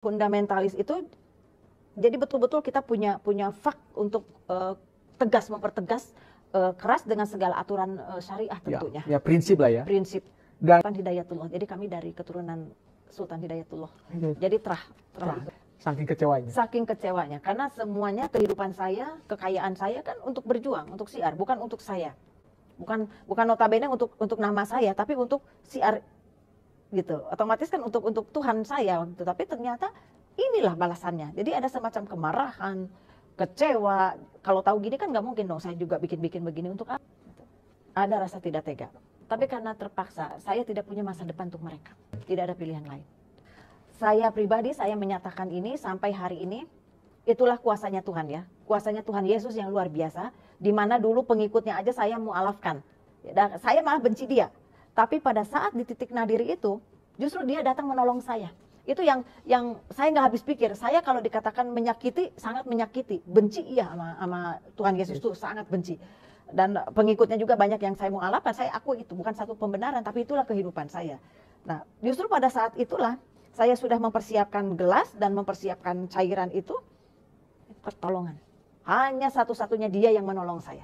Fundamentalis itu jadi betul-betul kita punya fak untuk tegas mempertegas keras dengan segala aturan syariah tentunya. Ya, prinsip lah ya. Prinsip. Dan Sultan Hidayatullah. Jadi kami dari keturunan Sultan Hidayatullah. Jadi terah itu. Saking kecewanya. Saking kecewanya karena semuanya kehidupan saya, kekayaan saya kan untuk berjuang, untuk siar, bukan untuk saya. Bukan notabene untuk nama saya, tapi untuk siar gitu. Otomatis kan untuk Tuhan saya gitu. Tapi ternyata inilah balasannya. Jadi ada semacam kemarahan, kecewa. Kalau tahu gini kan nggak mungkin dong saya juga bikin begini untuk apa? Ada rasa tidak tega. Tapi karena terpaksa, saya tidak punya masa depan untuk mereka. Tidak ada pilihan lain. Saya pribadi, saya menyatakan ini sampai hari ini, itulah kuasanya Tuhan ya. Kuasanya Tuhan Yesus yang luar biasa, di mana dulu pengikutnya aja saya mualafkan. Saya malah benci dia. Tapi pada saat di titik nadiri itu, justru dia datang menolong saya. Itu yang saya nggak habis pikir. Saya kalau dikatakan menyakiti, sangat menyakiti. Benci iya sama Tuhan Yesus itu, sangat benci. Dan pengikutnya juga banyak yang saya mualafkan, saya akui itu. Bukan satu pembenaran, tapi itulah kehidupan saya. Nah, justru pada saat itulah, saya sudah mempersiapkan gelas dan mempersiapkan cairan itu, pertolongan. Hanya satu-satunya dia yang menolong saya.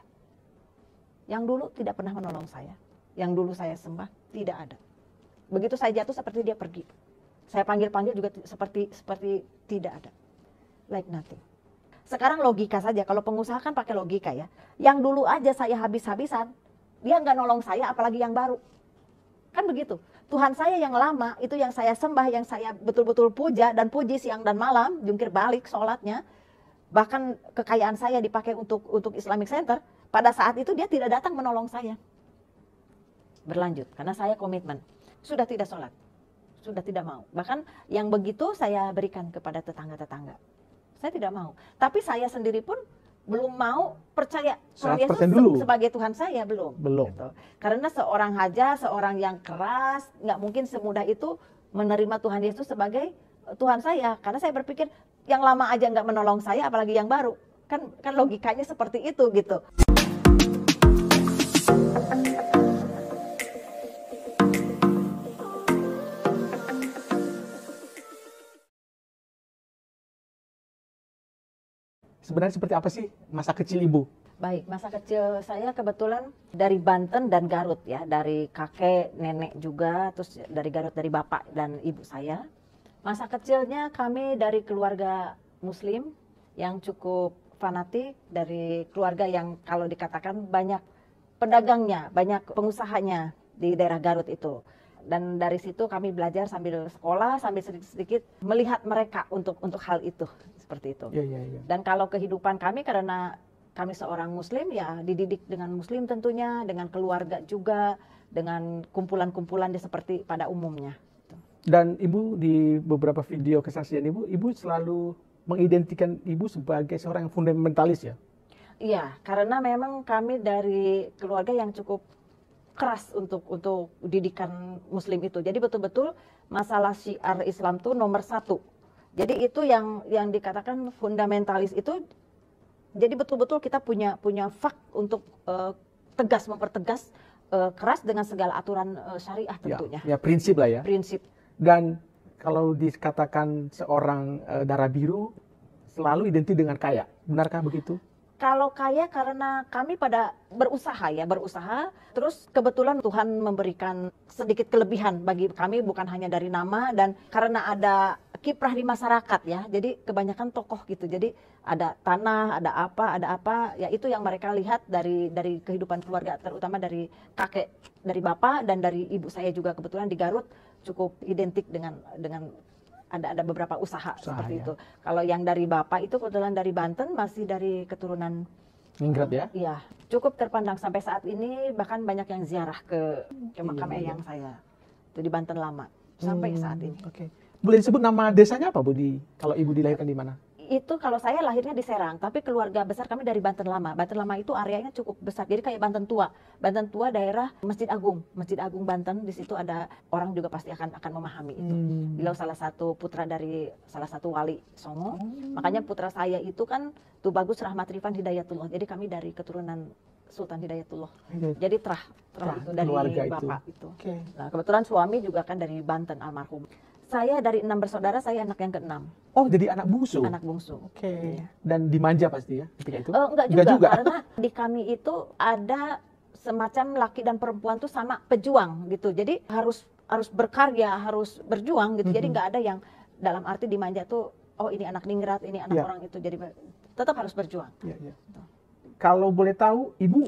Yang dulu tidak pernah menolong saya. Yang dulu saya sembah, tidak ada. Begitu saya jatuh seperti dia pergi. Saya panggil-panggil juga seperti tidak ada. Like nothing. Sekarang logika saja, kalau pengusaha kan pakai logika ya. Yang dulu aja saya habis-habisan, dia nggak nolong saya, apalagi yang baru. Kan begitu. Tuhan saya yang lama, itu yang saya sembah, yang saya betul-betul puja dan puji siang dan malam, jungkir balik sholatnya. Bahkan kekayaan saya dipakai untuk Islamic Center, pada saat itu dia tidak datang menolong saya. Berlanjut, karena saya komitmen. Sudah tidak sholat, sudah tidak mau. Bahkan yang begitu saya berikan kepada tetangga-tetangga. Saya tidak mau. Tapi saya sendiri pun belum mau percaya Tuhan Yesus sebagai Tuhan saya, belum. Gitu. Karena seorang haja, seorang yang keras, nggak mungkin semudah itu menerima Tuhan Yesus sebagai Tuhan saya. Karena saya berpikir yang lama aja nggak menolong saya, apalagi yang baru. Kan logikanya seperti itu gitu. Sebenarnya seperti apa sih masa kecil Ibu? Baik, masa kecil saya kebetulan dari Banten dan Garut ya, dari kakek, nenek juga, terus dari Garut dari bapak dan ibu saya. Masa kecilnya kami dari keluarga Muslim yang cukup fanatik, dari keluarga yang kalau dikatakan banyak pedagangnya, banyak pengusahanya di daerah Garut itu. Dan dari situ kami belajar sambil sekolah, sambil sedikit-sedikit melihat mereka untuk hal itu, seperti itu. Dan kalau kehidupan kami, karena kami seorang Muslim, ya dididik dengan Muslim tentunya, dengan keluarga juga, dengan kumpulan-kumpulan seperti pada umumnya. Dan Ibu di beberapa video kesaksian Ibu selalu mengidentikan Ibu sebagai seorang yang fundamentalis ya? Iya, karena memang kami dari keluarga yang cukup keras untuk didikan Muslim itu. Jadi betul-betul masalah syiar Islam itu nomor satu. Jadi itu yang dikatakan fundamentalis itu. Jadi betul-betul kita punya fak untuk tegas mempertegas keras dengan segala aturan syariah tentunya. Ya, prinsip lah ya. Prinsip. Dan kalau dikatakan seorang darah biru selalu identik dengan kaya, benarkah begitu? Kalau kaya karena kami pada berusaha, terus kebetulan Tuhan memberikan sedikit kelebihan bagi kami, bukan hanya dari nama, dan karena ada kiprah di masyarakat ya, jadi kebanyakan tokoh gitu, jadi ada tanah, ada apa, ya itu yang mereka lihat dari kehidupan keluarga, terutama dari kakek, dari bapak dan dari ibu saya juga kebetulan di Garut cukup identik dengan ada beberapa usaha seperti itu. Kalau yang dari bapak itu kebetulan dari Banten, masih dari keturunan Ningrat ya? Iya, cukup terpandang sampai saat ini, bahkan banyak yang ziarah ke makam eyang saya. Itu di Banten lama sampai saat ini. Oke. Boleh disebut nama desanya apa Bu, kalau Ibu dilahirkan di mana? Itu kalau saya lahirnya di Serang, tapi keluarga besar kami dari Banten Lama. Banten Lama itu areanya cukup besar, jadi kayak Banten Tua. Banten Tua daerah Masjid Agung Banten, di situ ada orang juga pasti akan memahami itu. Beliau salah satu putra dari salah satu wali Songo. Makanya putra saya itu kan Tubagus Rahmat Rifan Hidayatullah. Jadi kami dari keturunan Sultan Hidayatullah. Jadi terah itu dari bapak itu. Nah, kebetulan suami juga kan dari Banten almarhum. Saya dari 6 bersaudara, saya anak yang ke-6, Oh, jadi anak bungsu. anak bungsu. Oke. Iya. Dan dimanja pasti ya ketika itu? Enggak Enggak juga, juga. karena di kami itu ada semacam laki dan perempuan tuh sama pejuang gitu. Jadi harus berkarya, harus berjuang gitu. Jadi nggak ada yang dalam arti dimanja tuh, oh ini anak ningrat, ini anak Ya. orang itu. Jadi tetap harus berjuang. Ya, ya. Kalau boleh tahu, Ibu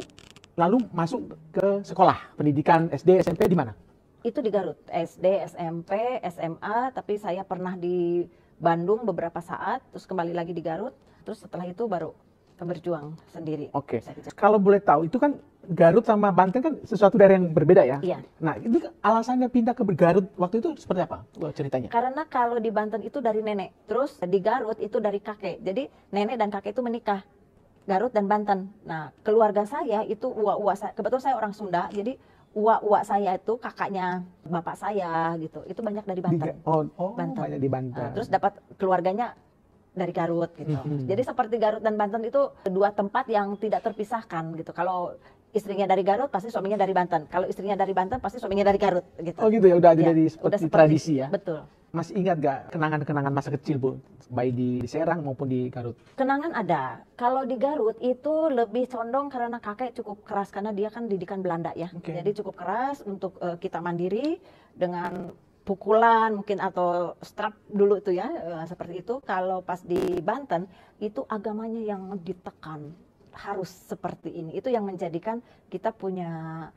lalu masuk ke sekolah pendidikan SD, SMP di mana? Itu di Garut, SD, SMP, SMA, tapi saya pernah di Bandung beberapa saat, terus kembali lagi di Garut, terus setelah itu baru berjuang sendiri. Oke. Saya kejar. Kalau boleh tahu, itu kan Garut sama Banten kan sesuatu daerah yang berbeda ya? Iya. Nah, itu alasannya pindah ke Garut waktu itu seperti apa ceritanya? Karena kalau di Banten itu dari nenek, terus di Garut itu dari kakek. Jadi nenek dan kakek itu menikah, Garut dan Banten. Nah, keluarga saya itu uwa-uwa saya, kebetulan saya orang Sunda, jadi uwa-uwa saya itu kakaknya bapak saya gitu. Itu banyak dari Banten. Banten. Banyak di Banten. Nah, terus dapat keluarganya dari Garut gitu. Mhm. Jadi seperti Garut dan Banten itu dua tempat yang tidak terpisahkan gitu. Kalau istrinya dari Garut pasti suaminya dari Banten. Kalau istrinya dari Banten pasti suaminya dari Garut gitu. Oh gitu ya, udah Ya, jadi udah seperti tradisi ya? Betul. Masih ingat gak kenangan-kenangan masa kecil, Bu? Baik di Serang maupun di Garut? Kenangan ada. Kalau di Garut itu lebih condong karena kakek cukup keras karena dia kan didikan Belanda ya. Oke. Jadi cukup keras untuk kita mandiri dengan pukulan mungkin atau strap dulu tuh ya, seperti itu. Kalau pas di Banten itu agamanya yang ditekan, harus seperti ini. Itu yang menjadikan kita punya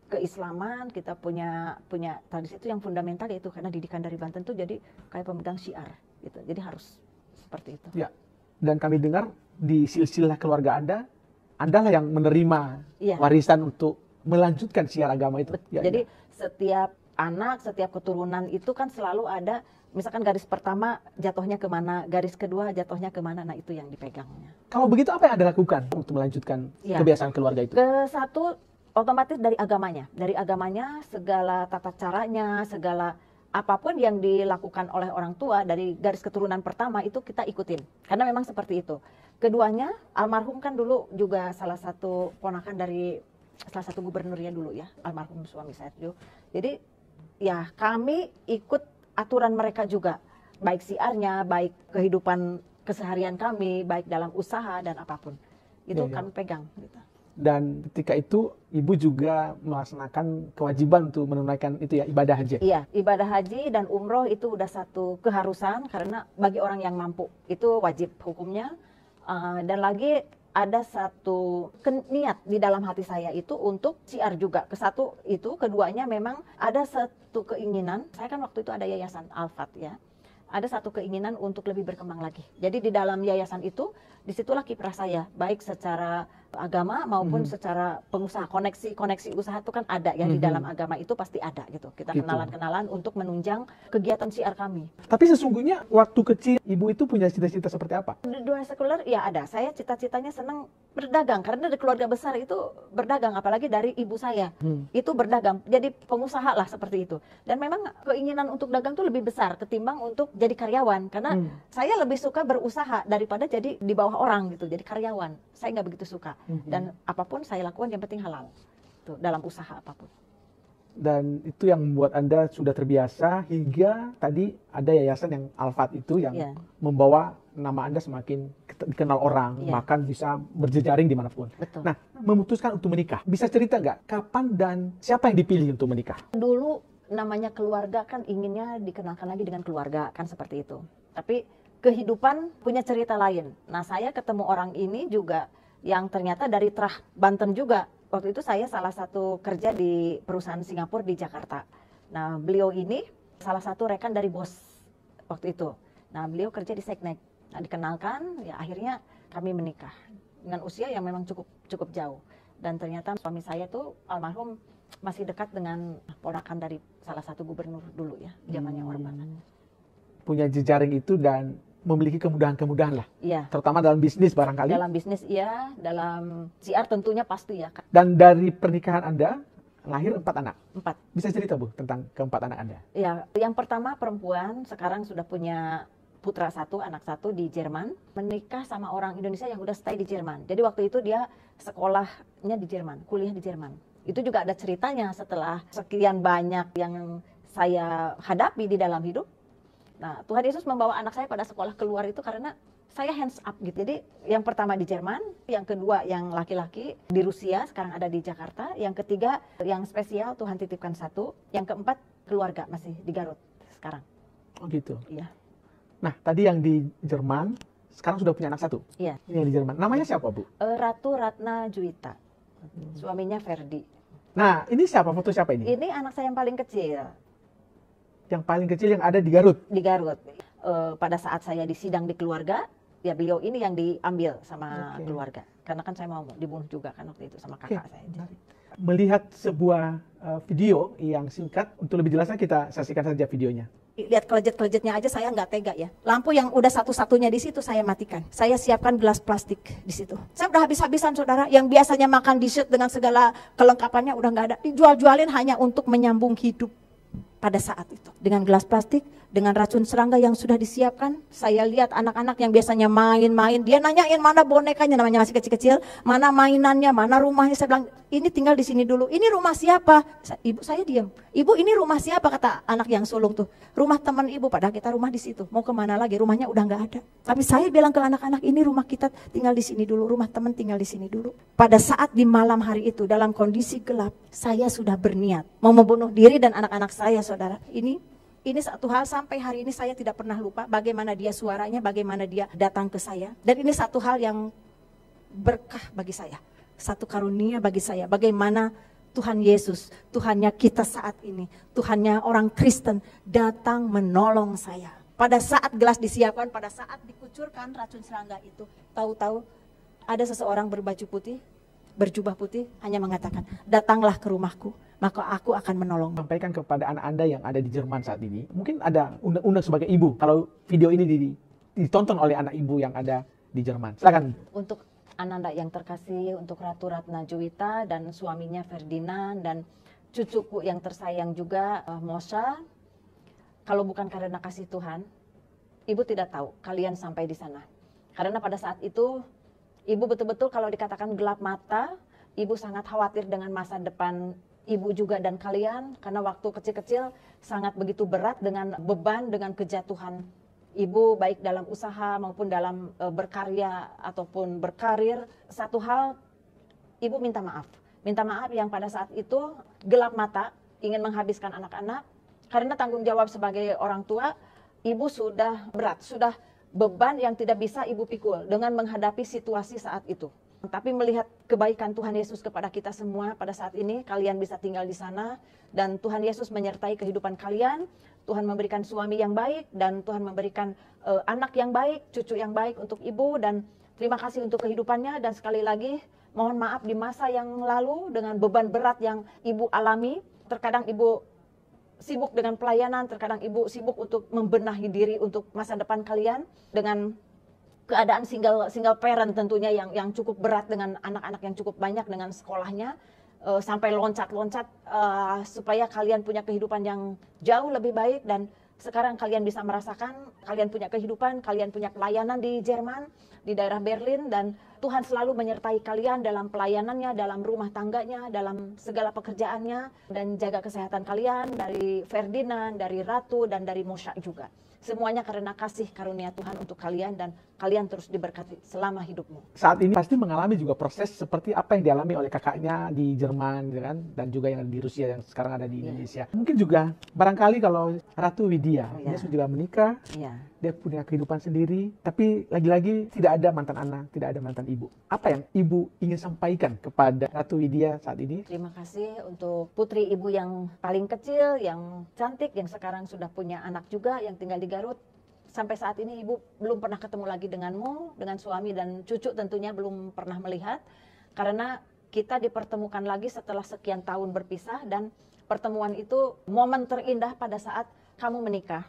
keislaman, kita punya tradisi itu yang fundamental, yaitu karena didikan dari Banten tuh jadi kayak pemegang syiar gitu. Jadi harus seperti itu. Ya. Dan kami dengar di silsilah keluarga Anda lah yang menerima Iya. warisan untuk melanjutkan syiar agama itu. Ya, Jadi ya. setiap anak, setiap keturunan itu kan selalu ada, misalkan garis pertama jatuhnya kemana, garis kedua jatuhnya kemana, nah itu yang dipegangnya. Kalau begitu apa yang Anda lakukan untuk melanjutkan Ya. kebiasaan keluarga itu? Ke satu, otomatis dari agamanya segala tata caranya, segala apapun yang dilakukan oleh orang tua dari garis keturunan pertama itu kita ikutin, karena memang seperti itu. Keduanya, almarhum kan dulu juga salah satu ponakan dari salah satu gubernurnya dulu ya, almarhum suami saya itu. Jadi ya kami ikut aturan mereka juga, baik siarnya, baik kehidupan keseharian kami, baik dalam usaha dan apapun itu Ya, ya. kami pegang gitu. Dan ketika itu Ibu juga melaksanakan kewajiban untuk menunaikan itu ya, ibadah haji. Iya, ibadah haji dan umroh itu udah satu keharusan karena bagi orang yang mampu itu wajib hukumnya. Dan lagi ada satu niat di dalam hati saya itu untuk syiar juga. Kesatu itu, keduanya memang ada satu keinginan. Saya kan waktu itu ada yayasan Al-Fat ya. Ada satu keinginan untuk lebih berkembang lagi. Jadi di dalam yayasan itu, disitulah kiprah saya, baik secara agama maupun secara pengusaha. Koneksi usaha itu kan ada ya, di dalam agama itu pasti ada gitu. Kita Gitu. kenalan-kenalan untuk menunjang kegiatan syiar kami. Tapi sesungguhnya waktu kecil Ibu itu punya cita-cita seperti apa? Di dunia sekuler ya ada. Saya cita-citanya senang berdagang karena dari keluarga besar itu berdagang, apalagi dari ibu saya itu berdagang. Jadi pengusaha lah seperti itu. Dan memang keinginan untuk dagang itu lebih besar ketimbang untuk jadi karyawan karena saya lebih suka berusaha daripada jadi di bawah orang gitu. Jadi karyawan. Saya nggak begitu suka. Dan apapun saya lakukan yang penting halal. Tuh, dalam usaha apapun. Dan itu yang membuat Anda sudah terbiasa hingga tadi ada yayasan yang Al-Fat itu yang Iya. membawa nama Anda semakin dikenal orang, Iya. bahkan bisa berjejaring dimanapun. Betul. Nah, memutuskan untuk menikah. Bisa cerita nggak kapan dan siapa yang dipilih untuk menikah? Dulu namanya keluarga kan inginnya dikenalkan lagi dengan keluarga, kan seperti itu. Tapi kehidupan punya cerita lain. Nah, saya ketemu orang ini juga yang ternyata dari Trah Banten juga. Waktu itu saya salah satu kerja di perusahaan Singapura di Jakarta. Nah, beliau ini salah satu rekan dari bos waktu itu. Nah, beliau kerja di Seknek. Nah, dikenalkan, ya akhirnya kami menikah dengan usia yang memang cukup jauh. Dan ternyata suami saya tuh almarhum masih dekat dengan ponakan dari salah satu gubernur dulu ya, zamannya Orban. Punya jejaring itu dan memiliki kemudahan-kemudahan lah, Iya, terutama dalam bisnis barangkali. dalam bisnis iya, dalam siar tentunya pasti ya, Kak. Dan dari pernikahan Anda lahir 4 anak. 4. Bisa cerita Bu tentang keempat anak Anda? Ya, yang pertama perempuan, sekarang sudah punya putra 1, anak 1 di Jerman, menikah sama orang Indonesia yang udah stay di Jerman. Jadi waktu itu dia sekolahnya di Jerman, kuliah di Jerman. Itu juga ada ceritanya setelah sekian banyak yang saya hadapi di dalam hidup. Nah, Tuhan Yesus membawa anak saya pada sekolah keluar itu karena saya hands up gitu. Jadi yang pertama di Jerman, yang kedua yang laki-laki di Rusia, sekarang ada di Jakarta. Yang ketiga yang spesial Tuhan titipkan satu. Yang keempat keluarga masih di Garut sekarang. Oh gitu. Iya. Nah, tadi yang di Jerman, sekarang sudah punya anak satu. Iya. Ini yang di Jerman. Namanya siapa, Bu? Ratu Ratna Juwita. Suaminya Ferdi. Nah, ini siapa? Foto siapa ini? Ini anak saya yang paling kecil Yang paling kecil yang ada di Garut. di Garut. Pada saat saya disidang di keluarga, ya beliau ini yang diambil sama Oke. keluarga. Karena kan saya mau dibunuh juga kan waktu itu sama Oke, kakak saya. menarik. Melihat sebuah video yang singkat, untuk lebih jelasnya kita saksikan saja videonya. Lihat kelejet-kelejetnya aja saya nggak tega ya. Lampu yang udah satu-satunya di situ saya matikan. Saya siapkan gelas plastik di situ. Saya udah habis-habisan saudara. Yang biasanya makan dessert dengan segala kelengkapannya udah nggak ada. Dijual-jualin hanya untuk menyambung hidup pada saat itu. Dengan gelas plastik, dengan racun serangga yang sudah disiapkan. Saya lihat anak-anak yang biasanya main-main. Dia nanyain mana bonekanya, namanya masih kecil-kecil. Mana mainannya, mana rumahnya. Saya bilang, ini tinggal di sini dulu. Ini rumah siapa? Ibu saya diam. Ibu ini rumah siapa? Kata anak yang sulung tuh. Rumah teman ibu, padahal kita rumah di situ. Mau kemana lagi? Rumahnya udah nggak ada. Tapi saya bilang ke anak-anak, ini rumah kita tinggal di sini dulu. Rumah teman tinggal di sini dulu. Pada saat di malam hari itu, dalam kondisi gelap, saya sudah berniat mau membunuh diri dan anak-anak saya, saudara. Ini satu hal sampai hari ini saya tidak pernah lupa bagaimana dia suaranya, bagaimana dia datang ke saya. Dan ini satu hal yang berkah bagi saya. Satu karunia bagi saya. Bagaimana Tuhan Yesus, Tuhannya kita saat ini, Tuhannya orang Kristen datang menolong saya. Pada saat gelas disiapkan, pada saat dikucurkan racun serangga itu, tahu-tahu ada seseorang berbaju putih, berjubah putih, hanya mengatakan, datanglah ke rumahku, maka aku akan menolong. Sampaikan kepada anak Anda yang ada di Jerman saat ini. Mungkin ada undang-undang sebagai ibu. Kalau video ini ditonton oleh anak ibu yang ada di Jerman. Silakan. Untuk Ananda yang terkasih, untuk Ratu Ratna Juwita dan suaminya Ferdinand dan cucuku yang tersayang juga Mosha. Kalau bukan karena kasih Tuhan, ibu tidak tahu kalian sampai di sana. Karena pada saat itu ibu betul-betul kalau dikatakan gelap mata, ibu sangat khawatir dengan masa depan ibu juga dan kalian. Karena waktu kecil-kecil sangat begitu berat dengan beban, dengan kejatuhan ibu baik dalam usaha maupun dalam berkarya ataupun berkarir. Satu hal, ibu minta maaf. Minta maaf yang pada saat itu gelap mata, ingin menghabiskan anak-anak. Karena tanggung jawab sebagai orang tua, ibu sudah berat, sudah beban yang tidak bisa ibu pikul dengan menghadapi situasi saat itu. Tapi melihat kebaikan Tuhan Yesus kepada kita semua pada saat ini, kalian bisa tinggal di sana dan Tuhan Yesus menyertai kehidupan kalian. Tuhan memberikan suami yang baik dan Tuhan memberikan anak yang baik, cucu yang baik untuk ibu, dan terima kasih untuk kehidupannya. Dan sekali lagi mohon maaf di masa yang lalu dengan beban berat yang ibu alami. Terkadang ibu sibuk dengan pelayanan, terkadang ibu sibuk untuk membenahi diri untuk masa depan kalian dengan keadaan single parent tentunya yang cukup berat dengan anak-anak yang cukup banyak dengan sekolahnya, sampai loncat-loncat supaya kalian punya kehidupan yang jauh lebih baik. Dan sekarang kalian bisa merasakan kalian punya kehidupan, kalian punya pelayanan di Jerman, di daerah Berlin, dan Tuhan selalu menyertai kalian dalam pelayanannya, dalam rumah tangganya, dalam segala pekerjaannya, dan jaga kesehatan kalian dari Ferdinand, dari Ratu, dan dari Mosha juga. Semuanya karena kasih karunia Tuhan untuk kalian dan kalian terus diberkati selama hidupmu. Saat ini pasti mengalami juga proses seperti apa yang dialami oleh kakaknya di Jerman, gitu kan? Dan juga yang di Rusia yang sekarang ada di Indonesia. Mungkin juga barangkali kalau Ratu Widya, dia sudah menikah, dia punya kehidupan sendiri, tapi lagi-lagi tidak ada mantan anak, tidak ada mantan ibu. Apa yang ibu ingin sampaikan kepada Ratu Widya saat ini? Terima kasih untuk putri ibu yang paling kecil, yang cantik, yang sekarang sudah punya anak juga, yang tinggal di Garut. Sampai saat ini ibu belum pernah ketemu lagi denganmu, dengan suami dan cucu tentunya belum pernah melihat. Karena kita dipertemukan lagi setelah sekian tahun berpisah, dan pertemuan itu momen terindah pada saat kamu menikah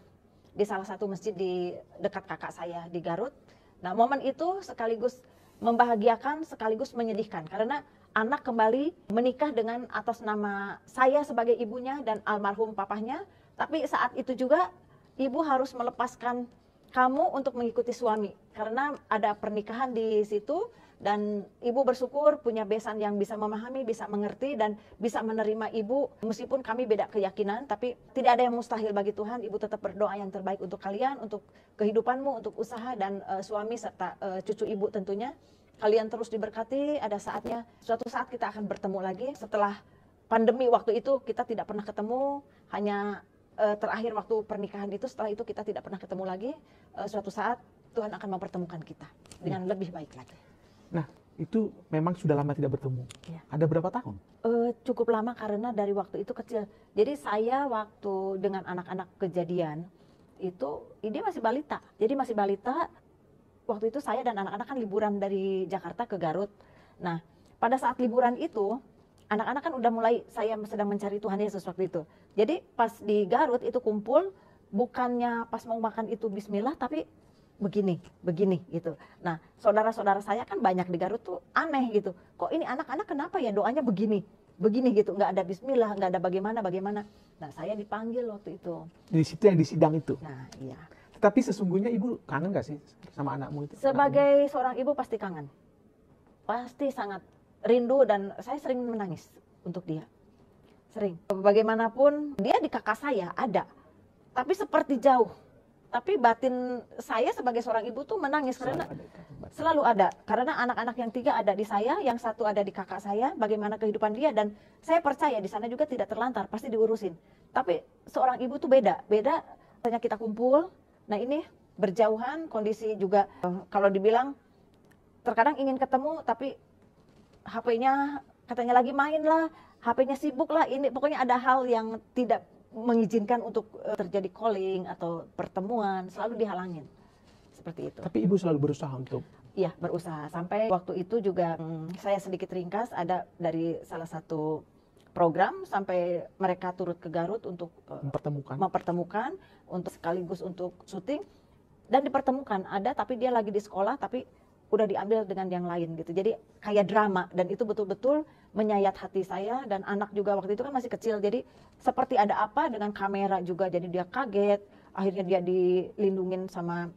di salah satu masjid di dekat kakak saya di Garut. Nah, momen itu sekaligus membahagiakan, sekaligus menyedihkan. Karena anak kembali menikah dengan atas nama saya sebagai ibunya dan almarhum papahnya. Tapi saat itu juga ibu harus melepaskan kamu untuk mengikuti suami karena ada pernikahan di situ dan ibu bersyukur punya besan yang bisa memahami, bisa mengerti dan bisa menerima ibu meskipun kami beda keyakinan, tapi tidak ada yang mustahil bagi Tuhan. Ibu tetap berdoa yang terbaik untuk kalian, untuk kehidupanmu, untuk usaha dan suami serta cucu ibu tentunya. Kalian terus diberkati, ada saatnya suatu saat kita akan bertemu lagi. Setelah pandemi waktu itu kita tidak pernah ketemu, hanya terakhir waktu pernikahan itu, setelah itu kita tidak pernah ketemu lagi. Suatu saat Tuhan akan mempertemukan kita dengan lebih baik lagi. Nah, itu memang sudah lama tidak bertemu. Ya. Ada berapa tahun? Cukup lama karena dari waktu itu kecil. Jadi saya waktu dengan anak-anak kejadian itu, dia masih balita. Jadi masih balita, waktu itu saya dan anak-anak kan liburan dari Jakarta ke Garut. Nah, pada saat liburan itu, anak-anak kan udah mulai, saya sedang mencari Tuhan Yesus waktu itu. Jadi pas di Garut itu kumpul, bukannya pas mau makan itu bismillah, tapi begini gitu. Nah, saudara-saudara saya kan banyak di Garut tuh aneh gitu. Kok ini anak-anak kenapa ya doanya begini gitu, nggak ada bismillah, nggak ada bagaimana. Nah, saya dipanggil waktu itu. Di situ yang di sidang itu? Nah, iya. Tapi sesungguhnya ibu kangen nggak sih sama anakmu itu? Sebagai seorang ibu pasti kangen. Pasti sangat rindu dan saya sering menangis untuk dia. Sering. Bagaimanapun dia di kakak saya ada. Tapi seperti jauh. Tapi batin saya sebagai seorang ibu tuh menangis karena selalu ada. Karena anak-anak yang 3 ada di saya, yang 1 ada di kakak saya, bagaimana kehidupan dia. Dan saya percaya di sana juga tidak terlantar, pasti diurusin. Tapi seorang ibu tuh beda. Hanya kita kumpul, nah ini berjauhan, kondisi juga kalau dibilang terkadang ingin ketemu, tapi HP-nya katanya lagi main lah, HP-nya sibuk lah, ini pokoknya ada hal yang tidak mengizinkan untuk terjadi calling atau pertemuan, selalu dihalangin seperti itu. Tapi ibu selalu berusaha untuk? Iya, berusaha. Sampai waktu itu juga saya sedikit ringkas ada dari salah satu program sampai mereka turut ke Garut untuk mempertemukan untuk sekaligus untuk syuting dan dipertemukan ada, tapi dia lagi di sekolah tapi udah diambil dengan yang lain gitu. Jadi kayak drama dan itu betul-betul menyayat hati saya dan anak juga waktu itu kan masih kecil. Jadi seperti ada apa dengan kamera juga. Jadi dia kaget, akhirnya dia dilindungin sama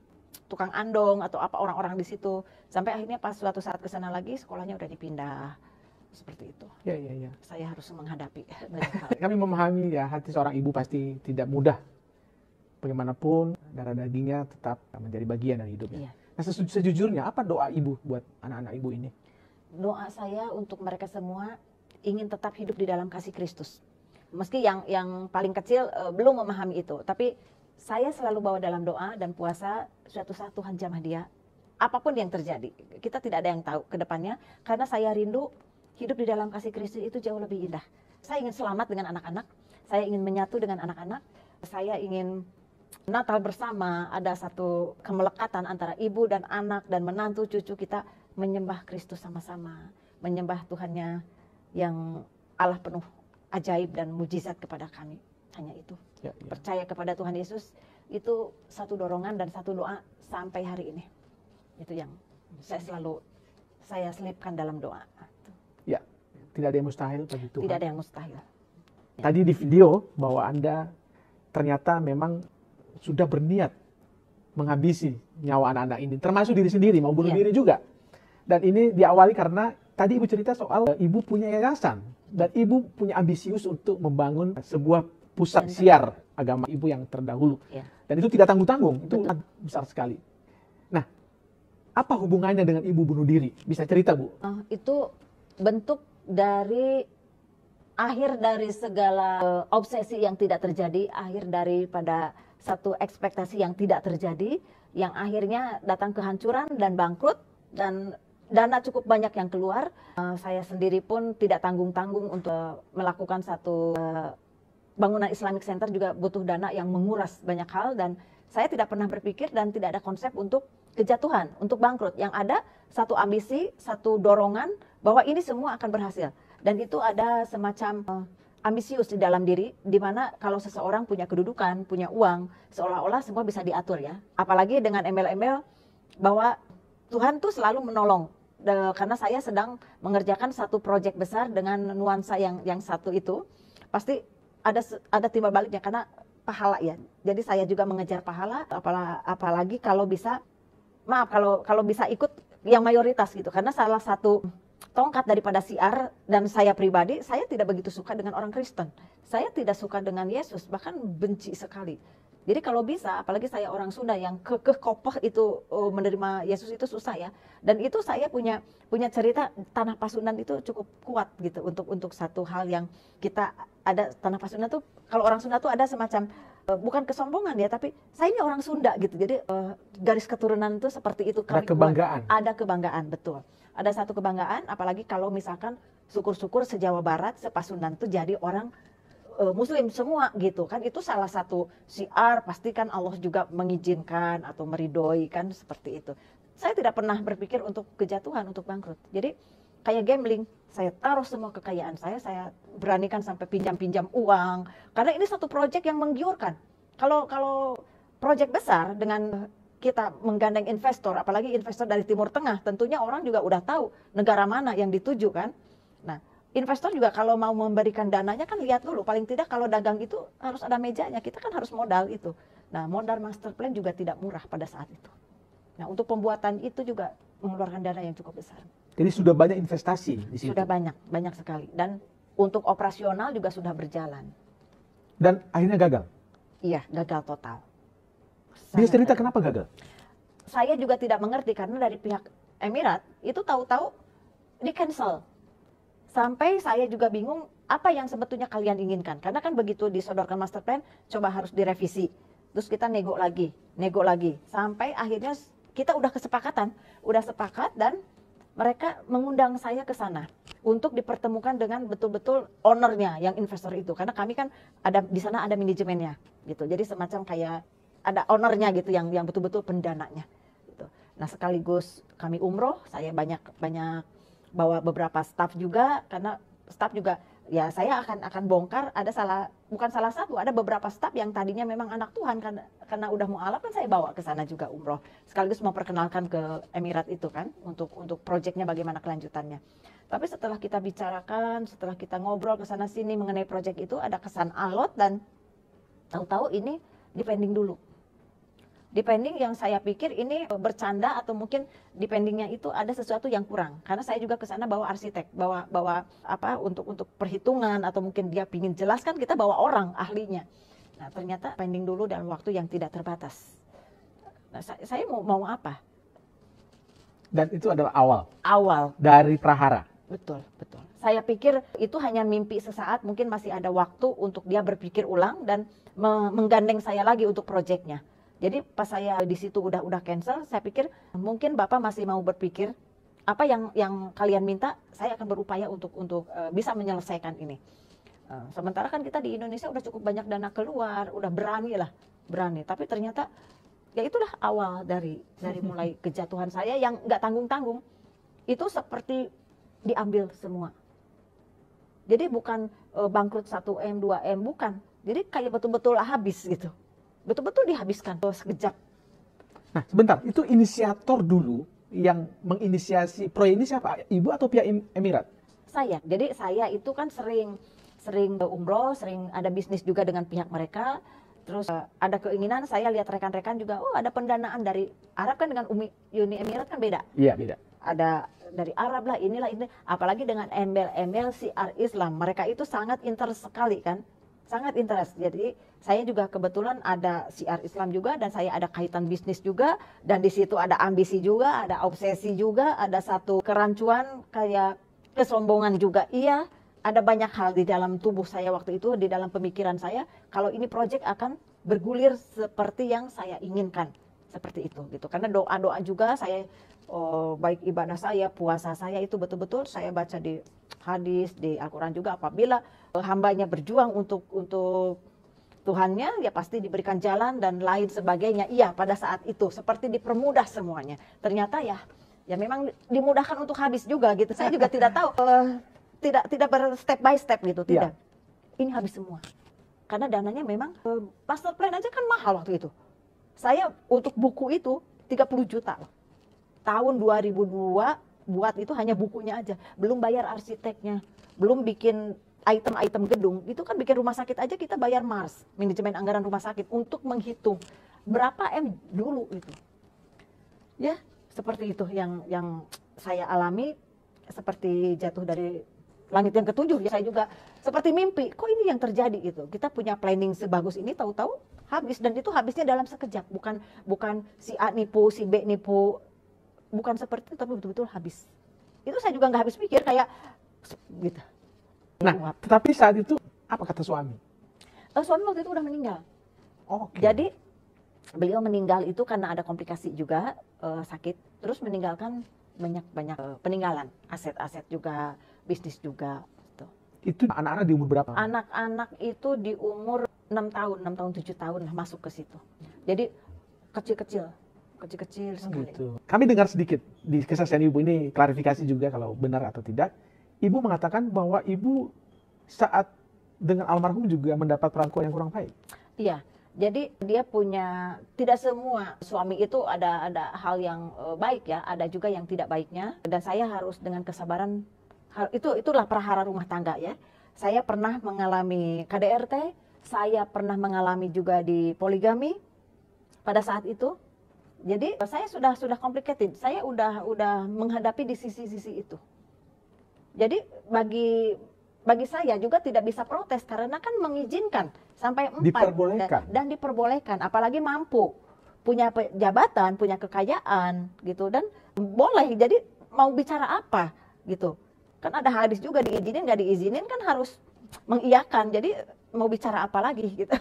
tukang andong atau apa orang-orang di situ. Sampai akhirnya pas suatu saat ke sana lagi sekolahnya udah dipindah. Seperti itu. Ya. Saya harus menghadapi. Kami memahami ya hati seorang ibu pasti tidak mudah. Bagaimanapun darah dagingnya tetap menjadi bagian dari hidupnya. Iya. Nah, sejujurnya apa doa ibu buat anak-anak ibu ini? Doa saya untuk mereka semua ingin tetap hidup di dalam kasih Kristus. Meski yang paling kecil belum memahami itu, tapi saya selalu bawa dalam doa dan puasa, suatu saat Tuhan jamah dia. Apapun yang terjadi, kita tidak ada yang tahu ke depannya, karena saya rindu hidup di dalam kasih Kristus itu jauh lebih indah. Saya ingin selamat dengan anak-anak, saya ingin menyatu dengan anak-anak, saya ingin Natal bersama, ada satu kemelekatan antara ibu dan anak dan menantu cucu kita menyembah Kristus sama-sama, menyembah Tuhannya yang Allah penuh ajaib dan mujizat kepada kami. Hanya itu. Ya. Percaya kepada Tuhan Yesus itu satu dorongan dan satu doa sampai hari ini. Itu yang saya selipkan dalam doa. Ya, tidak ada yang mustahil bagi Tuhan. Tidak ada yang mustahil. Tadi di video bahwa Anda ternyata memang sudah berniat menghabisi nyawa anak-anak ini, termasuk diri sendiri, mau bunuh diri juga. Dan ini diawali karena tadi ibu cerita soal ibu punya yayasan dan ibu punya ambisius untuk membangun sebuah pusat siar agama ibu yang terdahulu. Dan itu tidak tanggung-tanggung, itu besar sekali. Nah, apa hubungannya dengan ibu bunuh diri? Bisa cerita, Bu? Itu bentuk dari akhir dari segala obsesi yang tidak terjadi, akhir daripada satu ekspektasi yang tidak terjadi, yang akhirnya datang kehancuran dan bangkrut, dan dana cukup banyak yang keluar. Saya sendiri pun tidak tanggung-tanggung untuk melakukan satu bangunan Islamic Center, juga butuh dana yang menguras banyak hal, dan saya tidak pernah berpikir dan tidak ada konsep untuk kejatuhan, untuk bangkrut. Yang ada satu ambisi, satu dorongan bahwa ini semua akan berhasil. Dan itu ada semacam ambisius di dalam diri, di mana kalau seseorang punya kedudukan, punya uang, seolah-olah semua bisa diatur ya. Apalagi dengan email-email bahwa Tuhan tuh selalu menolong. Karena saya sedang mengerjakan satu proyek besar dengan nuansa yang satu itu, pasti ada timbal baliknya. Karena pahala ya. Jadi saya juga mengejar pahala, apalagi kalau bisa, maaf kalau bisa ikut yang mayoritas gitu. Karena salah satu tongkat daripada siar dan saya pribadi, saya tidak begitu suka dengan orang Kristen. Saya tidak suka dengan Yesus, bahkan benci sekali. Jadi kalau bisa, apalagi saya orang Sunda yang kekeh kokoh itu menerima Yesus itu susah ya. Dan itu saya punya cerita Tanah Pasundan itu cukup kuat gitu untuk satu hal yang kita ada. Tanah Pasundan tuh kalau orang Sunda tuh ada semacam bukan kesombongan ya, tapi saya ini orang Sunda gitu. Jadi garis keturunan itu seperti itu. Ada kebanggaan. Ada kebanggaan, betul. Ada satu kebanggaan, apalagi kalau misalkan syukur-syukur se-Jawa Barat, se-Pasundan tuh jadi orang Muslim semua gitu kan. Itu salah satu syiar, pasti kan Allah juga mengizinkan atau meridoi kan, seperti itu. Saya tidak pernah berpikir untuk kejatuhan, untuk bangkrut. Jadi kayak gambling, saya taruh semua kekayaan saya beranikan sampai pinjam-pinjam uang. Karena ini satu proyek yang menggiurkan. Kalau proyek besar dengan kita menggandeng investor, apalagi investor dari Timur Tengah, tentunya orang juga udah tahu negara mana yang dituju kan. Nah, investor juga kalau mau memberikan dananya kan lihat dulu, paling tidak kalau dagang itu harus ada mejanya, kita kan harus modal itu. Nah, modal master plan juga tidak murah pada saat itu. Nah, untuk pembuatan itu juga mengeluarkan dana yang cukup besar. Jadi sudah banyak investasi di situ? Sudah banyak sekali. Dan untuk operasional juga sudah berjalan. Dan akhirnya gagal? Iya, gagal total. Bisa cerita kenapa gagal? Saya juga tidak mengerti karena dari pihak Emirat itu tahu-tahu di cancel. Sampai saya juga bingung apa yang sebetulnya kalian inginkan. Karena kan begitu disodorkan master plan, coba harus direvisi. Terus kita nego lagi. Sampai akhirnya kita udah sepakat dan mereka mengundang saya ke sana untuk dipertemukan dengan betul-betul ownernya yang investor itu. Karena kami kan ada di sana ada manajemennya gitu. Jadi semacam kayak ada ownernya gitu yang betul-betul pendananya. Gitu. Nah sekaligus kami umroh, saya banyak bawa beberapa staff juga, karena staff juga ya saya akan bongkar bukan salah satu, ada beberapa staff yang tadinya memang anak Tuhan karena udah mualaf kan saya bawa ke sana juga umroh, sekaligus memperkenalkan ke Emirat itu kan untuk proyeknya bagaimana kelanjutannya. Tapi setelah kita bicarakan, setelah kita ngobrol ke sana sini mengenai proyek itu, ada kesan alot dan tahu-tahu ini dipending dulu. Depending yang saya pikir ini bercanda atau mungkin dependingnya itu ada sesuatu yang kurang. Karena saya juga ke sana bawa arsitek, bawa apa untuk perhitungan atau mungkin dia pingin jelaskan, kita bawa orang ahlinya. Nah ternyata pending dulu dalam waktu yang tidak terbatas. Nah saya mau apa? Dan itu adalah awal dari prahara. Betul. Saya pikir itu hanya mimpi sesaat, mungkin masih ada waktu untuk dia berpikir ulang dan menggandeng saya lagi untuk proyeknya. Jadi pas saya di situ udah cancel, saya pikir mungkin Bapak masih mau berpikir apa yang kalian minta, saya akan berupaya untuk bisa menyelesaikan ini. Sementara kan kita di Indonesia udah cukup banyak dana keluar, udah berani. Tapi ternyata ya itulah awal dari mulai kejatuhan saya yang nggak tanggung-tanggung. Itu seperti diambil semua. Jadi bukan bangkrut 1M, 2M, bukan. Jadi kayak betul-betul habis gitu. Betul-betul dihabiskan sekejap. Nah sebentar, itu inisiator dulu yang menginisiasi proyek ini siapa? Ibu atau pihak Emirat? Saya. Jadi saya itu kan sering umroh, sering ada bisnis juga dengan pihak mereka. Terus ada keinginan, saya lihat rekan-rekan juga, ada pendanaan dari Arab kan dengan Uni Emirat kan beda. Iya beda. Ada dari Arab lah, ini. Apalagi dengan embel-embel syiar Islam. Mereka itu sangat interest sekali kan. Sangat interest. Jadi saya juga kebetulan ada syiar Islam juga dan saya ada kaitan bisnis juga, dan di situ ada ambisi juga, ada obsesi juga, ada satu kerancuan kayak kesombongan juga. Iya, ada banyak hal di dalam tubuh saya waktu itu, di dalam pemikiran saya kalau ini proyek akan bergulir seperti yang saya inginkan. Seperti itu gitu. Karena doa-doa juga saya baik ibadah saya, puasa saya itu betul-betul saya baca di hadis, di Al-Quran juga, apabila hambanya berjuang untuk Tuhannya, ya pasti diberikan jalan dan lain sebagainya. Iya, pada saat itu seperti dipermudah semuanya. Ternyata ya memang dimudahkan untuk habis juga gitu. Saya juga tidak tahu, tidak step by step gitu, tidak. Ini habis semua. Karena dananya memang master plan aja kan mahal waktu itu. Saya untuk buku itu 30 juta loh. Tahun 2002 buat itu hanya bukunya aja, belum bayar arsiteknya, belum bikin item-item gedung, itu kan bikin rumah sakit aja kita bayar MARS, manajemen anggaran rumah sakit, untuk menghitung berapa M dulu itu. Ya, seperti itu yang saya alami, seperti jatuh dari langit yang ketujuh. Ya, saya juga seperti mimpi, kok ini yang terjadi gitu. Kita punya planning sebagus ini, tahu-tahu habis, dan itu habisnya dalam sekejap. Bukan si A nipu, si B nipu, bukan seperti itu, tapi betul-betul habis. Itu saya juga nggak habis pikir, kayak gitu. Nah, tetapi saat itu apa kata suami? Suami waktu itu udah meninggal. Oke. Jadi beliau meninggal itu karena ada komplikasi juga, sakit, terus meninggalkan banyak peninggalan, aset-aset juga, bisnis juga. Gitu. Itu anak-anak di umur berapa? Anak-anak itu di umur 6 tahun, 7 tahun lah masuk ke situ. Jadi kecil-kecil sekali. Gitu. Kami dengar sedikit di kesaksian ibu ini, klarifikasi juga kalau benar atau tidak. Ibu mengatakan bahwa ibu saat dengan almarhum juga mendapat perlakuan yang kurang baik. Iya, jadi dia punya, tidak semua suami itu ada hal yang baik ya, ada juga yang tidak baiknya. Dan saya harus dengan kesabaran, itulah prahara rumah tangga ya. Saya pernah mengalami KDRT, saya pernah mengalami juga di poligami pada saat itu. Jadi saya sudah complicated, saya udah menghadapi di sisi-sisi itu. Jadi bagi saya juga tidak bisa protes karena kan mengizinkan sampai 4 dan diperbolehkan, apalagi mampu, punya jabatan, punya kekayaan gitu, dan boleh. Jadi mau bicara apa gitu, kan ada hadis juga, diizinin nggak diizinin kan harus mengiyakan. Jadi mau bicara apa lagi gitu.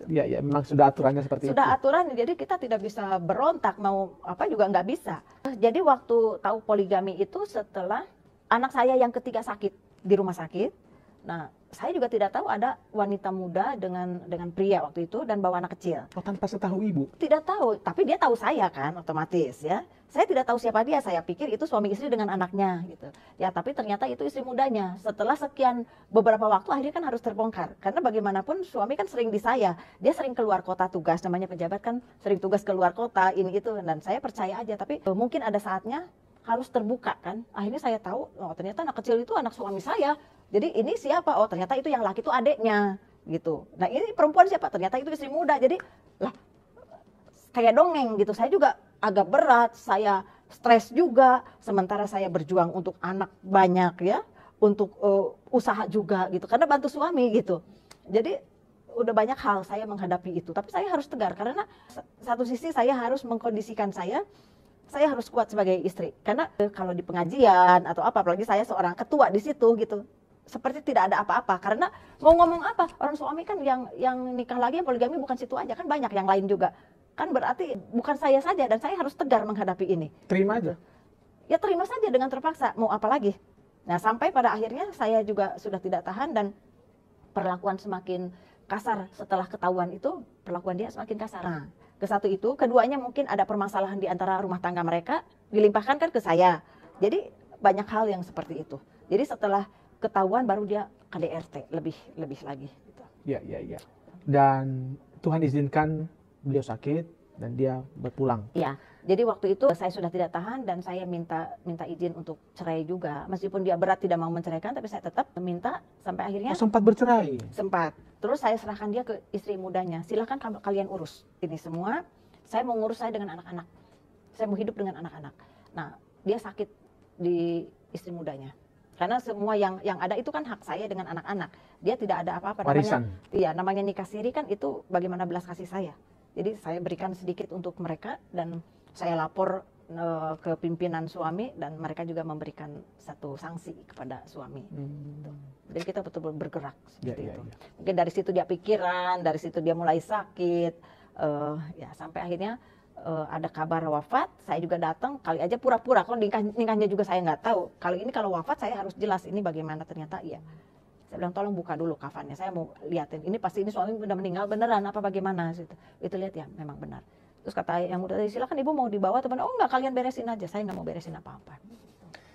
Ya, memang sudah aturannya seperti itu. Sudah aturan, jadi kita tidak bisa berontak, mau apa juga nggak bisa. Jadi waktu tahu poligami itu setelah anak saya yang ketiga sakit di rumah sakit. Nah, saya juga tidak tahu ada wanita muda dengan pria waktu itu dan bawa anak kecil. Oh, tanpa setahu ibu? Tidak tahu, tapi dia tahu saya kan, otomatis ya. Saya tidak tahu siapa dia, saya pikir itu suami istri dengan anaknya gitu. Ya, tapi ternyata itu istri mudanya. Setelah sekian beberapa waktu akhirnya kan harus terbongkar. Karena bagaimanapun suami kan sering di saya. Dia sering keluar kota tugas, namanya pejabat kan sering tugas keluar kota, ini itu. Dan saya percaya aja, tapi mungkin ada saatnya harus terbuka kan. Akhirnya saya tahu, oh ternyata anak kecil itu anak suami saya. Jadi ini siapa? Oh ternyata itu yang laki itu adeknya gitu. Nah ini perempuan siapa? Ternyata itu istri muda. Jadi lah kayak dongeng gitu. Saya juga agak berat, saya stres juga. Sementara saya berjuang untuk anak banyak ya, untuk usaha juga gitu. Karena bantu suami gitu. Jadi udah banyak hal saya menghadapi itu. Tapi saya harus tegar karena satu sisi saya harus mengkondisikan saya harus kuat sebagai istri. Karena kalau di pengajian atau apa, apalagi saya seorang ketua di situ gitu, seperti tidak ada apa-apa. Karena mau ngomong apa, orang suami kan yang nikah lagi, yang poligami bukan situ aja, kan banyak yang lain juga. Kan berarti bukan saya saja, dan saya harus tegar menghadapi ini. Terima aja? Ya terima saja dengan terpaksa, mau apa lagi. Nah sampai pada akhirnya saya juga sudah tidak tahan dan perlakuan semakin kasar. Setelah ketahuan itu, perlakuan dia semakin kasar. Nah, ke satu itu, keduanya mungkin ada permasalahan di antara rumah tangga mereka, dilimpahkan kan ke saya. Jadi banyak hal yang seperti itu. Jadi setelah ketahuan baru dia KDRT lebih lagi. Gitu. Ya. Dan Tuhan izinkan beliau sakit dan dia berpulang. Iya. Jadi waktu itu saya sudah tidak tahan dan saya minta izin untuk cerai juga. Meskipun dia berat tidak mau menceraikan, tapi saya tetap meminta sampai akhirnya. Oh, sempat bercerai? Sempat. Terus saya serahkan dia ke istri mudanya. Silakan kalian urus ini semua. Saya mau ngurus saya dengan anak-anak. Saya mau hidup dengan anak-anak. Nah, dia sakit di istri mudanya. Karena semua yang ada itu kan hak saya dengan anak-anak. Dia tidak ada apa-apa. Warisan. Namanya nikah siri kan itu bagaimana belas kasih saya. Jadi saya berikan sedikit untuk mereka dan saya lapor ke pimpinan suami dan mereka juga memberikan satu sanksi kepada suami. Jadi kita betul-betul bergerak seperti itu. Mungkin dari situ dia pikiran, dari situ dia mulai sakit, sampai akhirnya ada kabar wafat. Saya juga datang, kali aja pura-pura. Kalau nikahnya juga saya nggak tahu. Kali ini kalau wafat saya harus jelas ini bagaimana, ternyata iya. Saya bilang tolong buka dulu kafannya, saya mau liatin. Ini pasti ini suami udah meninggal beneran apa bagaimana? Itu lihat ya, memang benar. Terus kata yang udah silakan ibu mau dibawa teman, oh enggak kalian beresin aja, saya nggak mau beresin apa-apa.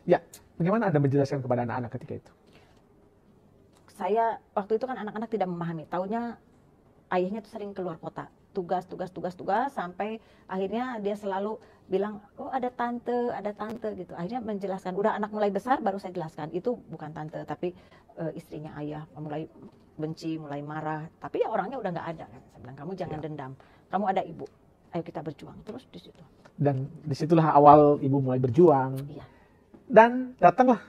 Ya, bagaimana Anda menjelaskan kepada anak-anak ketika itu? Saya waktu itu kan anak-anak tidak memahami, taunya ayahnya tuh sering keluar kota, tugas, sampai akhirnya dia selalu bilang, oh ada tante gitu. Akhirnya menjelaskan, udah anak mulai besar baru saya jelaskan, itu bukan tante, tapi istrinya ayah. Mulai benci, mulai marah, tapi ya orangnya udah nggak ada. Saya bilang, kamu jangan dendam, kamu ada ibu, ayo kita berjuang. Terus di situ. Dan disitulah awal ibu mulai berjuang. Iya. Dan datanglah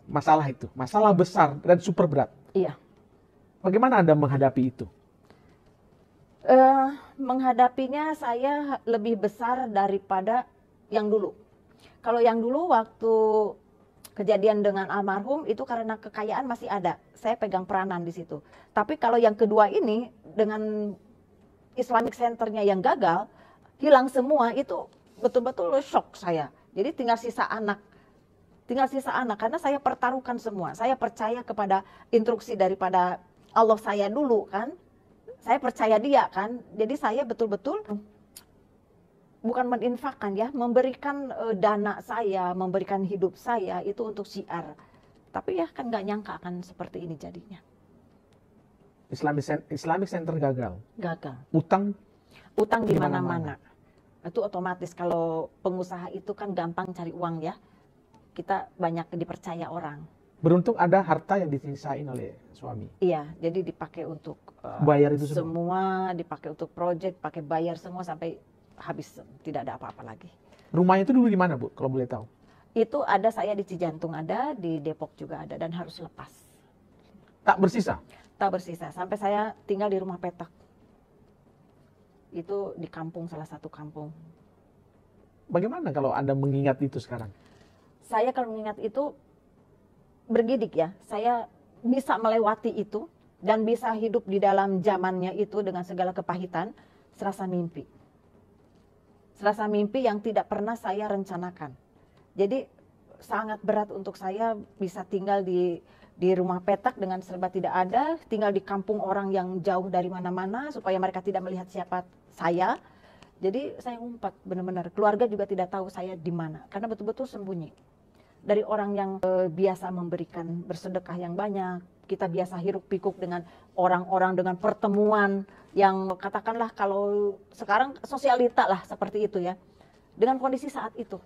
masalah itu, masalah besar dan super berat. Iya. Bagaimana Anda menghadapi itu? Menghadapinya saya lebih besar daripada yang dulu. Kalau yang dulu waktu kejadian dengan almarhum itu karena kekayaan masih ada, saya pegang peranan di situ. Tapi kalau yang kedua ini dengan Islamic Center-nya yang gagal, hilang semua, itu betul-betul shock saya. Jadi tinggal sisa anak karena saya pertaruhkan semua. Saya percaya kepada instruksi daripada Allah saya dulu kan. Saya percaya dia kan, jadi saya betul-betul bukan meninfakkan ya, memberikan dana saya, memberikan hidup saya itu untuk syiar. Tapi ya kan nggak nyangka akan seperti ini jadinya. Islamic Center gagal. Gagal. Utang di mana-mana. Itu otomatis kalau pengusaha itu kan gampang cari uang ya. Kita banyak dipercaya orang. Beruntung ada harta yang disisain oleh suami. Iya, jadi dipakai untuk bayar itu semua, dipakai untuk proyek, pakai bayar semua sampai habis, tidak ada apa-apa lagi. Rumahnya itu dulu di mana, Bu, kalau boleh tahu? Itu ada, saya di Cijantung ada, di Depok juga ada, dan harus lepas. Tak bersisa? Tak bersisa, sampai saya tinggal di rumah petak. Itu di kampung, salah satu kampung. Bagaimana kalau Anda mengingat itu sekarang? Saya kalau mengingat itu bergidik ya, saya bisa melewati itu dan bisa hidup di dalam zamannya itu dengan segala kepahitan, serasa mimpi. Serasa mimpi yang tidak pernah saya rencanakan. Jadi sangat berat untuk saya bisa tinggal di rumah petak dengan serba tidak ada, tinggal di kampung orang yang jauh dari mana-mana supaya mereka tidak melihat siapa saya. Jadi saya ngumpat benar-benar, keluarga juga tidak tahu saya di mana karena betul-betul sembunyi. Dari orang yang biasa memberikan bersedekah yang banyak, kita biasa hiruk pikuk dengan orang-orang dengan pertemuan yang katakanlah kalau sekarang sosialita lah seperti itu ya. Dengan kondisi saat itu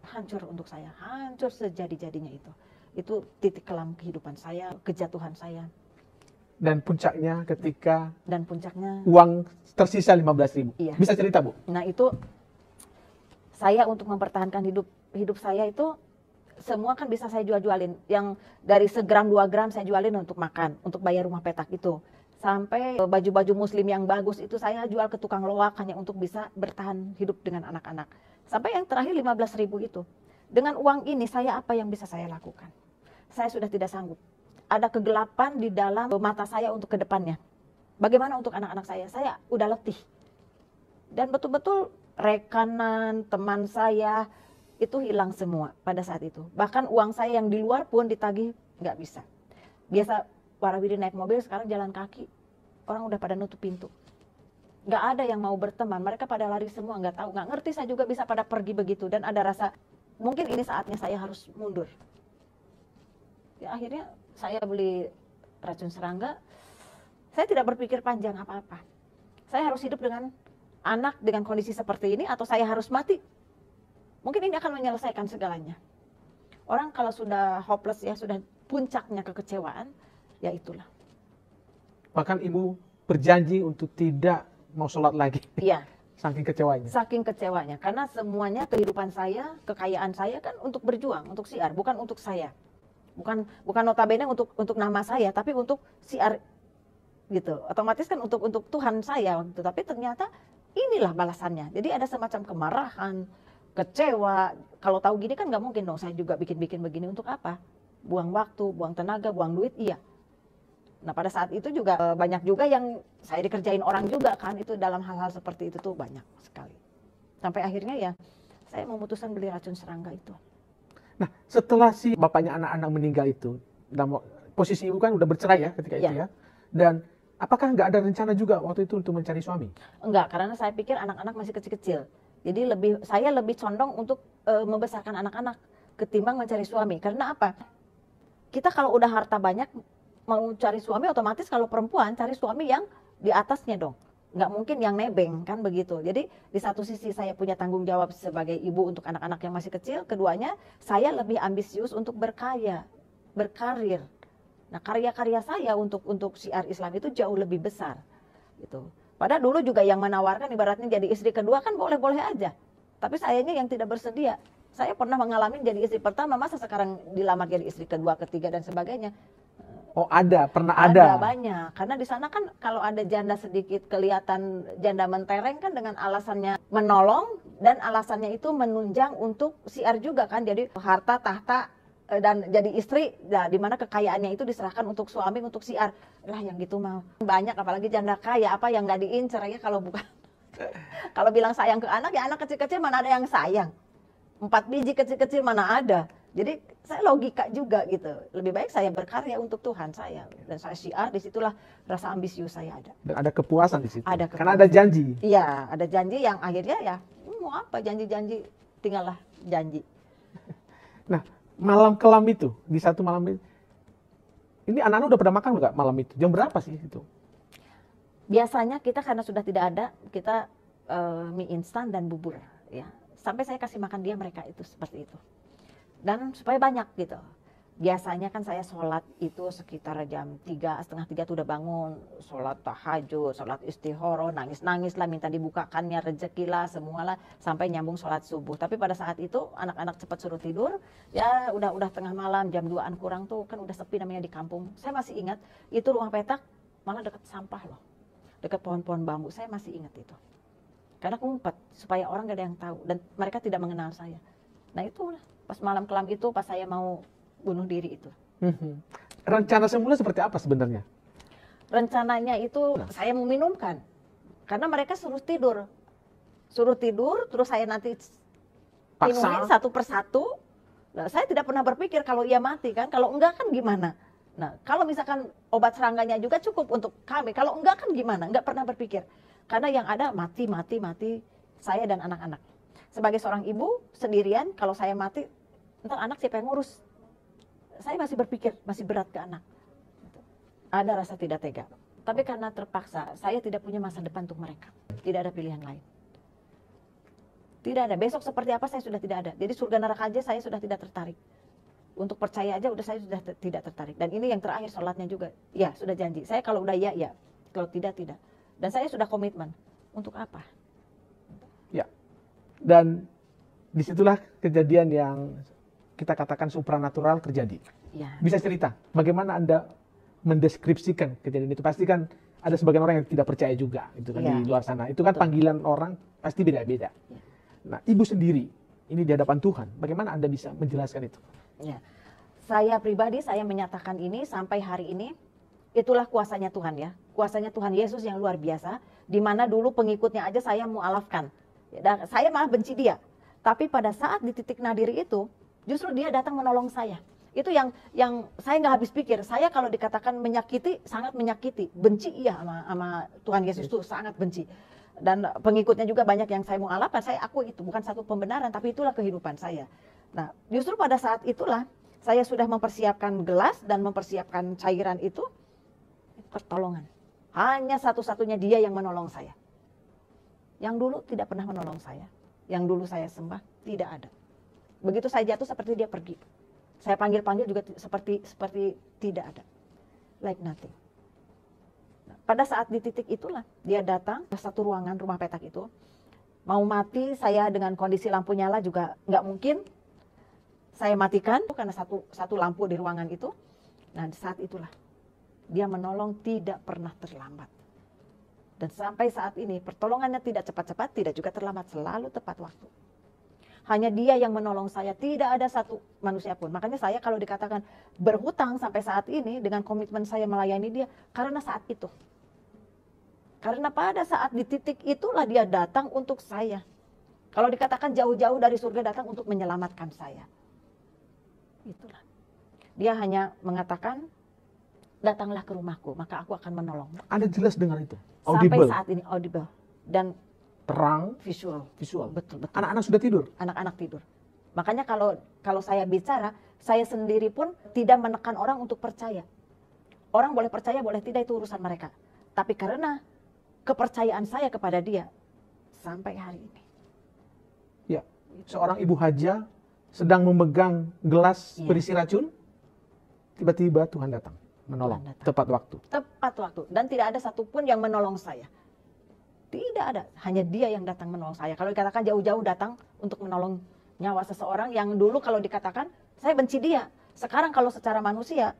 hancur untuk saya, hancur sejadi-jadinya itu. Itu titik kelam kehidupan saya, kejatuhan saya. Dan puncaknya ketika uang tersisa 15.000. Iya. Bisa cerita, Bu? Nah itu saya untuk mempertahankan hidup saya itu semua kan bisa saya jualin. Yang dari segram 2 gram saya jualin untuk makan, untuk bayar rumah petak itu. Sampai baju-baju muslim yang bagus itu saya jual ke tukang loak hanya untuk bisa bertahan hidup dengan anak-anak. Sampai yang terakhir 15.000 itu. Dengan uang ini apa yang bisa saya lakukan? Saya sudah tidak sanggup. Ada kegelapan di dalam mata saya untuk ke depannya. Bagaimana untuk anak-anak saya? Saya udah letih. Dan betul-betul rekanan, teman saya, itu hilang semua pada saat itu. Bahkan uang saya yang di luar pun ditagih nggak bisa. Biasa warawiri naik mobil, sekarang jalan kaki. Orang udah pada nutup pintu. Nggak ada yang mau berteman, mereka pada lari semua, nggak tahu, nggak ngerti saya juga bisa pada pergi begitu. Dan ada rasa, mungkin ini saatnya saya harus mundur. Ya akhirnya saya beli racun serangga, saya tidak berpikir panjang apa-apa. Saya harus hidup dengan anak dengan kondisi seperti ini atau saya harus mati. Mungkin ini akan menyelesaikan segalanya. Orang kalau sudah hopeless ya, sudah puncaknya kekecewaan, ya itulah. Bahkan ibu berjanji untuk tidak mau sholat lagi. Iya. Saking kecewanya. Saking kecewanya. Karena semuanya kehidupan saya, kekayaan saya kan untuk berjuang, untuk syiar, bukan untuk saya. Bukan notabene untuk nama saya, tapi untuk syiar gitu. Otomatis kan untuk Tuhan saya gitu. Tapi ternyata inilah balasannya. Jadi ada semacam kemarahan, kecewa. Kalau tahu gini kan nggak mungkin dong saya juga bikin begini, untuk apa? Buang waktu, buang tenaga, buang duit, iya. Nah pada saat itu juga banyak juga yang saya dikerjain orang juga kan, itu dalam hal-hal seperti itu tuh banyak sekali. Sampai akhirnya ya saya memutuskan beli racun serangga itu. Nah setelah si bapaknya anak-anak meninggal itu, posisi ibu kan udah bercerai ya ketika itu ya. Dan apakah nggak ada rencana juga waktu itu untuk mencari suami? Enggak, karena saya pikir anak-anak masih kecil-kecil. Jadi saya lebih condong untuk membesarkan anak-anak ketimbang mencari suami. Karena apa? Kita kalau udah harta banyak mau cari suami, otomatis kalau perempuan cari suami yang di atasnya dong. nggak mungkin yang nebeng kan begitu. Jadi di satu sisi saya punya tanggung jawab sebagai ibu untuk anak-anak yang masih kecil, keduanya saya lebih ambisius untuk berkarya, berkarir. Nah, karya-karya saya untuk syiar Islam itu jauh lebih besar gitu. Padahal dulu juga yang menawarkan ibaratnya jadi istri kedua kan boleh-boleh aja. Tapi sayanya yang tidak bersedia. Saya pernah mengalami jadi istri pertama, masa sekarang dilamar jadi istri kedua, ketiga dan sebagainya. Oh pernah Ada ada. banyak, karena di sana kan kalau ada janda sedikit kelihatan janda mentereng kan dengan alasannya menolong dan alasannya itu menunjang untuk syiar juga kan, jadi harta tahta dan jadi istri, nah, dimana kekayaannya itu diserahkan untuk suami untuk syiar lah yang gitu mah banyak, apalagi janda kaya apa yang nggak diincer ya kalau bukan kalau bilang sayang ke anak ya anak kecil-kecil mana ada yang sayang, 4 biji kecil-kecil mana ada. Jadi saya logika juga gitu. Lebih baik saya berkarya untuk Tuhan saya dan saya syiar, disitulah rasa ambisius saya ada. Dan ada kepuasan di situ. Ada Karena ada janji. Iya, ada janji yang akhirnya ya mau apa janji-janji, tinggallah janji. Nah, malam kelam itu, di satu malam itu, ini anak-anak udah pada makan nggak malam itu? Jam berapa sih itu? Biasanya kita karena sudah tidak ada, kita mie instan dan bubur ya. Sampai saya kasih makan dia mereka itu seperti itu. Dan supaya banyak gitu. Biasanya kan saya sholat itu sekitar jam 3, setengah 3 tuh udah bangun. Sholat tahajud, sholat istihoro, nangis-nangis lah, minta dibukakannya rezeki lah, semualah. Sampai nyambung sholat subuh. Tapi pada saat itu anak-anak cepat suruh tidur. Ya udah tengah malam, jam 2-an kurang tuh kan udah sepi namanya di kampung. Saya masih ingat, itu rumah petak malah dekat sampah loh. Dekat pohon-pohon bambu, saya masih ingat itu. Karena ngumpet, supaya orang gak ada yang tahu. Dan mereka tidak mengenal saya. Nah itulah. Pas malam kelam itu, pas saya mau bunuh diri itu. Rencana semula seperti apa sebenarnya? Rencananya itu saya meminumkan. Karena mereka suruh tidur. Suruh tidur, terus saya nanti minumin satu persatu. Nah, saya tidak pernah berpikir kalau ia mati kan. Kalau enggak kan gimana? Nah, kalau misalkan obat serangannya juga cukup untuk kami. Kalau enggak kan gimana? Enggak pernah berpikir. Karena yang ada mati saya dan anak-anak. Sebagai seorang ibu sendirian, kalau saya mati, ntar anak siapa yang ngurus? Saya masih berpikir, masih berat ke anak. Ada rasa tidak tega. Tapi karena terpaksa, saya tidak punya masa depan untuk mereka. Tidak ada pilihan lain. Tidak ada. Besok seperti apa saya sudah tidak ada. Jadi surga neraka aja saya sudah tidak tertarik. Untuk percaya aja udah saya sudah tidak tertarik. Dan ini yang terakhir sholatnya juga. Ya sudah janji. Saya kalau udah ya. Kalau tidak. Dan saya sudah komitmen. Untuk apa? Ya. Dan disitulah kejadian yang kita katakan supranatural terjadi. Ya. Bisa cerita bagaimana Anda mendeskripsikan kejadian itu? Pasti kan ada sebagian orang yang tidak percaya juga itu kan di luar sana. Itu kan panggilan orang pasti beda-beda. Ya. Nah, ibu sendiri ini di hadapan Tuhan, bagaimana Anda bisa menjelaskan itu? Ya. Saya pribadi saya menyatakan ini sampai hari ini, itulah kuasanya Tuhan ya. Kuasanya Tuhan Yesus yang luar biasa, di mana dulu pengikutnya aja saya mualafkan. Dan saya malah benci dia. Tapi pada saat di titik nadir itu, justru dia datang menolong saya. Itu yang saya nggak habis pikir. Saya kalau dikatakan menyakiti, sangat menyakiti. Benci iya sama Tuhan Yesus itu sangat benci. Dan pengikutnya juga banyak yang saya mualafkan. Saya akui itu bukan satu pembenaran, tapi itulah kehidupan saya. Nah, justru pada saat itulah saya sudah mempersiapkan gelas dan mempersiapkan cairan itu, pertolongan. Hanya satu-satunya dia yang menolong saya. Yang dulu tidak pernah menolong saya. Yang dulu saya sembah, tidak ada. Begitu saya jatuh seperti dia pergi. Saya panggil-panggil juga seperti tidak ada. Like nothing. Nah, pada saat di titik itulah, dia datang ke satu ruangan rumah petak itu. Mau mati, saya dengan kondisi lampu nyala juga nggak mungkin. Saya matikan karena satu lampu di ruangan itu. Nah, di saat itulah, dia menolong tidak pernah terlambat. Dan sampai saat ini pertolongannya tidak cepat-cepat, tidak juga terlambat, selalu tepat waktu. Hanya dia yang menolong saya, tidak ada satu manusia pun. Makanya saya kalau dikatakan berhutang sampai saat ini dengan komitmen saya melayani dia, karena saat itu. Karena pada saat di titik itulah dia datang untuk saya. Kalau dikatakan jauh-jauh dari surga datang untuk menyelamatkan saya. Itulah. Dia hanya mengatakan, datanglah ke rumahku, maka aku akan menolong. Anda jelas dengar itu? Sampai Audible. saat ini audible. Dan terang, visual. Betul. Anak-anak sudah tidur? Anak-anak tidur. Makanya kalau saya bicara, saya sendiri pun tidak menekan orang untuk percaya. Orang boleh percaya, boleh tidak, itu urusan mereka. Tapi karena kepercayaan saya kepada dia sampai hari ini. Ya, seorang ibu haja sedang memegang gelas berisi racun, tiba-tiba Tuhan datang menolong tepat waktu. Tepat waktu, dan tidak ada satupun yang menolong saya. Tidak ada, hanya dia yang datang menolong saya. Kalau dikatakan jauh-jauh datang untuk menolong nyawa seseorang yang dulu kalau dikatakan saya benci dia. Sekarang kalau secara manusia,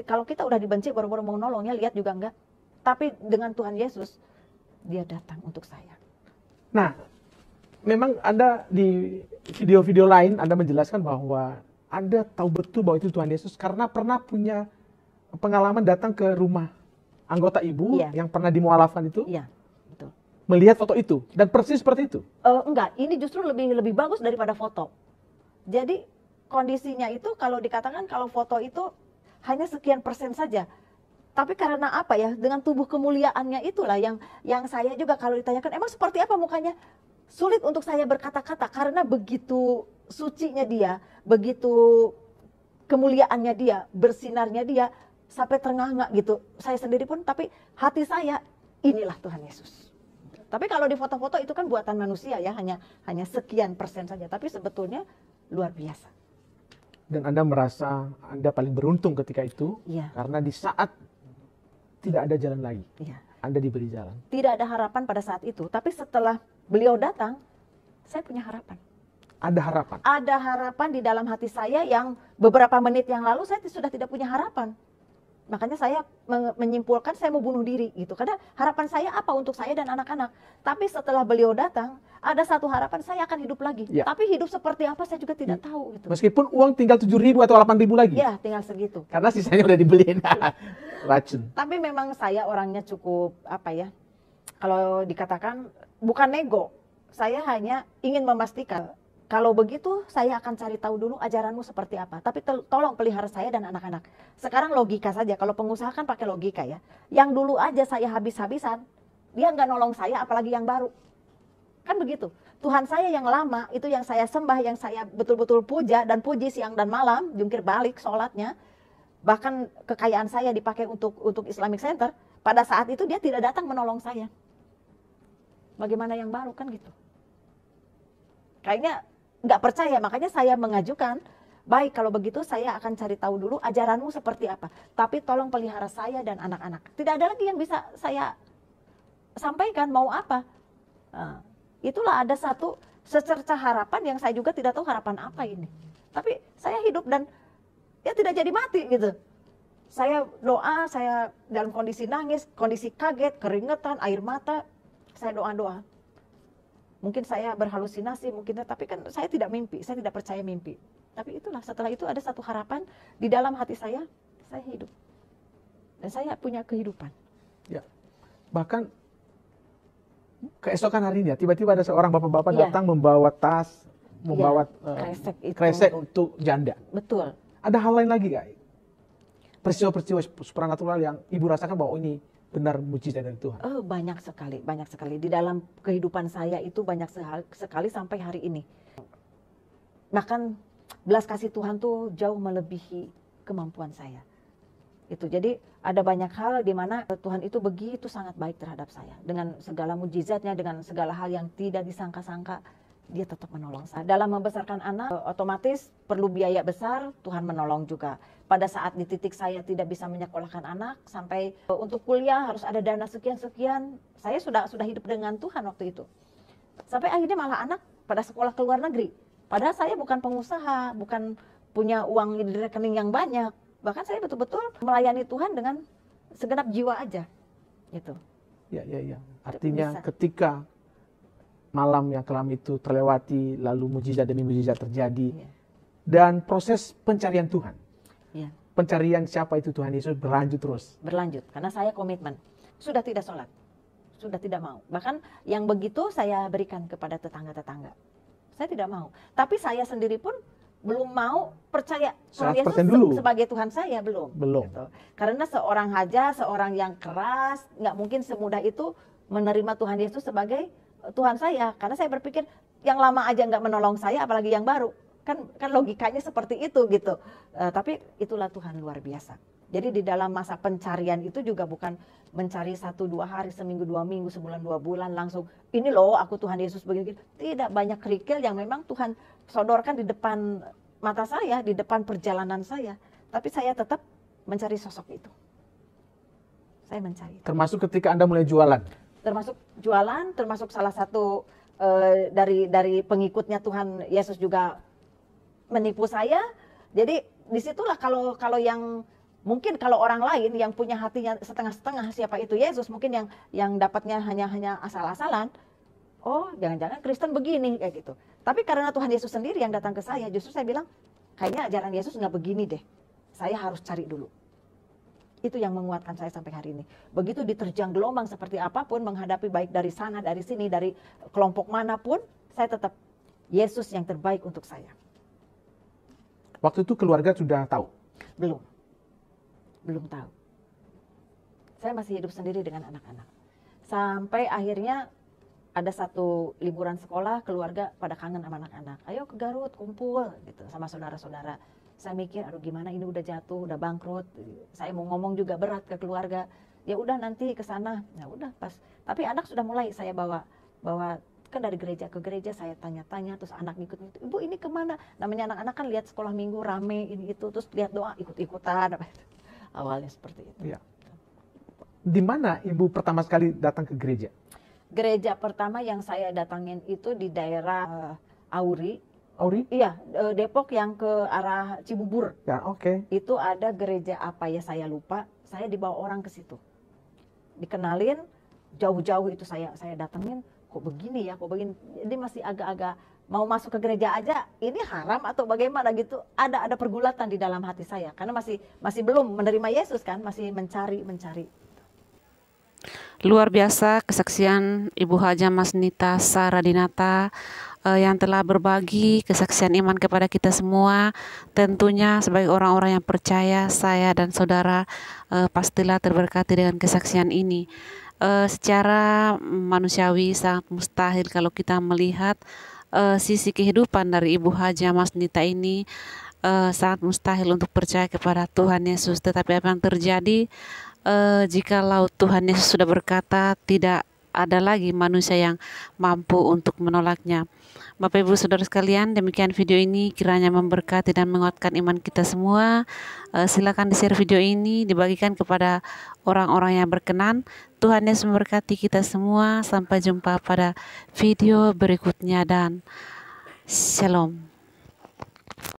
kalau kita udah dibenci baru-baru mau nolongnya, lihat juga enggak. Tapi dengan Tuhan Yesus, dia datang untuk saya. Nah, memang Anda di video-video lain Anda menjelaskan bahwa Anda tahu betul bahwa itu Tuhan Yesus karena pernah punya pengalaman datang ke rumah anggota ibu yang pernah dimualafkan itu. Iya, betul. Melihat foto itu dan persis seperti itu. Enggak, ini justru lebih bagus daripada foto. Jadi kondisinya itu kalau dikatakan kalau foto itu hanya sekian persen saja. Tapi karena apa ya, dengan tubuh kemuliaannya itulah yang saya juga kalau ditanyakan emang seperti apa mukanya, sulit untuk saya berkata-kata karena begitu sucinya dia, begitu kemuliaannya dia, bersinarnya dia sampai ternganga gitu. Saya sendiri pun, tapi hati saya inilah Tuhan Yesus. Tapi kalau di foto-foto itu kan buatan manusia ya, hanya sekian persen saja, tapi sebetulnya luar biasa. Dan Anda merasa Anda paling beruntung ketika itu, karena di saat tidak ada jalan lagi, Anda diberi jalan. Tidak ada harapan pada saat itu, tapi setelah beliau datang, saya punya harapan. Ada harapan? Ada harapan di dalam hati saya yang beberapa menit yang lalu saya sudah tidak punya harapan. Makanya saya menyimpulkan saya mau bunuh diri gitu. Karena harapan saya apa untuk saya dan anak-anak. Tapi setelah beliau datang, ada satu harapan saya akan hidup lagi. Tapi hidup seperti apa saya juga tidak tahu. Gitu. Meskipun uang tinggal 7.000 atau 8.000 lagi? Ya, tinggal segitu. Karena sisanya udah dibeliin racun. Tapi memang saya orangnya cukup, apa ya, kalau dikatakan bukan nego. Saya hanya ingin memastikan. Kalau begitu, saya akan cari tahu dulu ajaranmu seperti apa. Tapi tolong pelihara saya dan anak-anak. Sekarang logika saja. Kalau pengusaha kan pakai logika ya. Yang dulu aja saya habis-habisan, dia nggak nolong saya, apalagi yang baru. Kan begitu. Tuhan saya yang lama, itu yang saya sembah, yang saya betul-betul puja dan puji siang dan malam, jungkir balik sholatnya. Bahkan kekayaan saya dipakai untuk Islamic Center. Pada saat itu dia tidak datang menolong saya. Bagaimana yang baru kan gitu. Kayaknya nggak percaya, makanya saya mengajukan, baik kalau begitu saya akan cari tahu dulu ajaranmu seperti apa. Tapi tolong pelihara saya dan anak-anak. Tidak ada lagi yang bisa saya sampaikan mau apa. Nah, itulah ada satu secerca harapan yang saya juga tidak tahu harapan apa ini. Tapi saya hidup dan ya tidak jadi mati gitu. Saya doa, saya dalam kondisi nangis, kondisi kaget, keringetan, air mata, saya doa-doa. Mungkin saya berhalusinasi, mungkin, tapi kan saya tidak mimpi, saya tidak percaya mimpi. Tapi itulah, setelah itu ada satu harapan di dalam hati saya hidup. Dan saya punya kehidupan. Ya, bahkan keesokan harinya, tiba-tiba ada seorang bapak-bapak datang membawa tas, membawa kresek untuk janda. Betul. Ada hal lain lagi gak? Peristiwa-peristiwa supranatural yang ibu rasakan bahwa ini benar mujizat dari Tuhan? Oh, banyak sekali. Di dalam kehidupan saya itu banyak sekali sampai hari ini. Bahkan belas kasih Tuhan tuh jauh melebihi kemampuan saya. Itu jadi ada banyak hal di mana Tuhan itu begitu sangat baik terhadap saya. Dengan segala mujizatnya, dengan segala hal yang tidak disangka-sangka, dia tetap menolong saya. Dalam membesarkan anak, otomatis perlu biaya besar, Tuhan menolong juga. Pada saat di titik saya tidak bisa menyekolahkan anak, sampai untuk kuliah harus ada dana sekian-sekian, saya sudah hidup dengan Tuhan waktu itu. Sampai akhirnya malah anak pada sekolah ke luar negeri. Padahal saya bukan pengusaha, bukan punya uang di rekening yang banyak. Bahkan saya betul-betul melayani Tuhan dengan segenap jiwa aja. Gitu. Ya. Artinya ketika malam yang kelam itu terlewati, lalu mujizat demi mujizat terjadi, dan proses pencarian Tuhan. Pencarian siapa itu Tuhan Yesus berlanjut terus. Berlanjut, karena saya komitmen. Sudah tidak sholat, sudah tidak mau. Bahkan yang begitu saya berikan kepada tetangga-tetangga. Saya tidak mau. Tapi saya sendiri pun belum mau percaya Tuhan Yesus sebagai Tuhan saya, belum. Gitu. Karena seorang haja, seorang yang keras, nggak mungkin semudah itu menerima Tuhan Yesus sebagai Tuhan saya. Karena saya berpikir yang lama aja nggak menolong saya, apalagi yang baru. Kan logikanya seperti itu gitu. Tapi itulah Tuhan luar biasa. Jadi di dalam masa pencarian itu juga bukan mencari 1-2 hari, seminggu 2 minggu, sebulan 2 bulan langsung ini loh aku Tuhan Yesus begini. Tidak, banyak kerikil yang memang Tuhan sodorkan di depan mata saya, di depan perjalanan saya. Tapi saya tetap mencari sosok itu. Saya mencari. Termasuk ketika Anda mulai jualan? Termasuk jualan, termasuk salah satu dari pengikutnya Tuhan Yesus juga menipu saya. Jadi disitulah kalau yang mungkin kalau orang lain yang punya hatinya setengah-setengah siapa itu Yesus, mungkin yang dapatnya hanya asal-asalan. Oh, jangan-jangan Kristen begini kayak gitu. Tapi karena Tuhan Yesus sendiri yang datang ke saya, justru saya bilang kayaknya ajaran Yesus nggak begini deh. Saya harus cari dulu. Itu yang menguatkan saya sampai hari ini. Begitu diterjang gelombang seperti apapun, menghadapi baik dari sana, dari sini, dari kelompok manapun, saya tetap Yesus yang terbaik untuk saya. Waktu itu keluarga sudah tahu? Belum tahu. Saya masih hidup sendiri dengan anak-anak. Sampai akhirnya ada satu liburan sekolah, keluarga pada kangen sama anak-anak. Ayo ke Garut, kumpul gitu sama saudara-saudara. Saya mikir, aduh gimana ini udah jatuh, udah bangkrut. Saya mau ngomong juga berat ke keluarga. Ya udah nanti ke sana. Ya udah pas. Tapi anak sudah mulai saya bawa kan dari gereja ke gereja saya tanya-tanya, terus anak ngikut. Ibu ini kemana? Namanya anak-anak kan lihat sekolah minggu rame ini itu, terus lihat doa ikut-ikutan. Awalnya seperti itu. Ya. Di mana ibu pertama sekali datang ke gereja? Gereja pertama yang saya datangin itu di daerah Auri. Iya, Depok yang ke arah Cibubur. Ya, oke. Itu ada gereja apa ya saya lupa. Saya dibawa orang ke situ. Dikenalin, jauh-jauh itu saya datengin. Kok begini ya, kok begini. Jadi masih agak-agak mau masuk ke gereja aja. Ini haram atau bagaimana gitu. Ada pergulatan di dalam hati saya. Karena masih belum menerima Yesus kan, masih mencari. Luar biasa kesaksian Ibu Haja Masnita Saradinata yang telah berbagi kesaksian iman kepada kita semua. Tentunya sebagai orang-orang yang percaya, saya dan saudara pastilah terberkati dengan kesaksian ini. Secara manusiawi sangat mustahil kalau kita melihat sisi kehidupan dari Ibu Haja Masnita ini. Sangat mustahil untuk percaya kepada Tuhan Yesus. Tetapi apa yang terjadi jikalau Tuhan Yesus sudah berkata, tidak ada lagi manusia yang mampu untuk menolaknya. Bapak Ibu Saudara sekalian, demikian video ini kiranya memberkati dan menguatkan iman kita semua. Silakan di-share video ini, dibagikan kepada orang-orang yang berkenan. Tuhan Yesus memberkati kita semua. Sampai jumpa pada video berikutnya dan Shalom.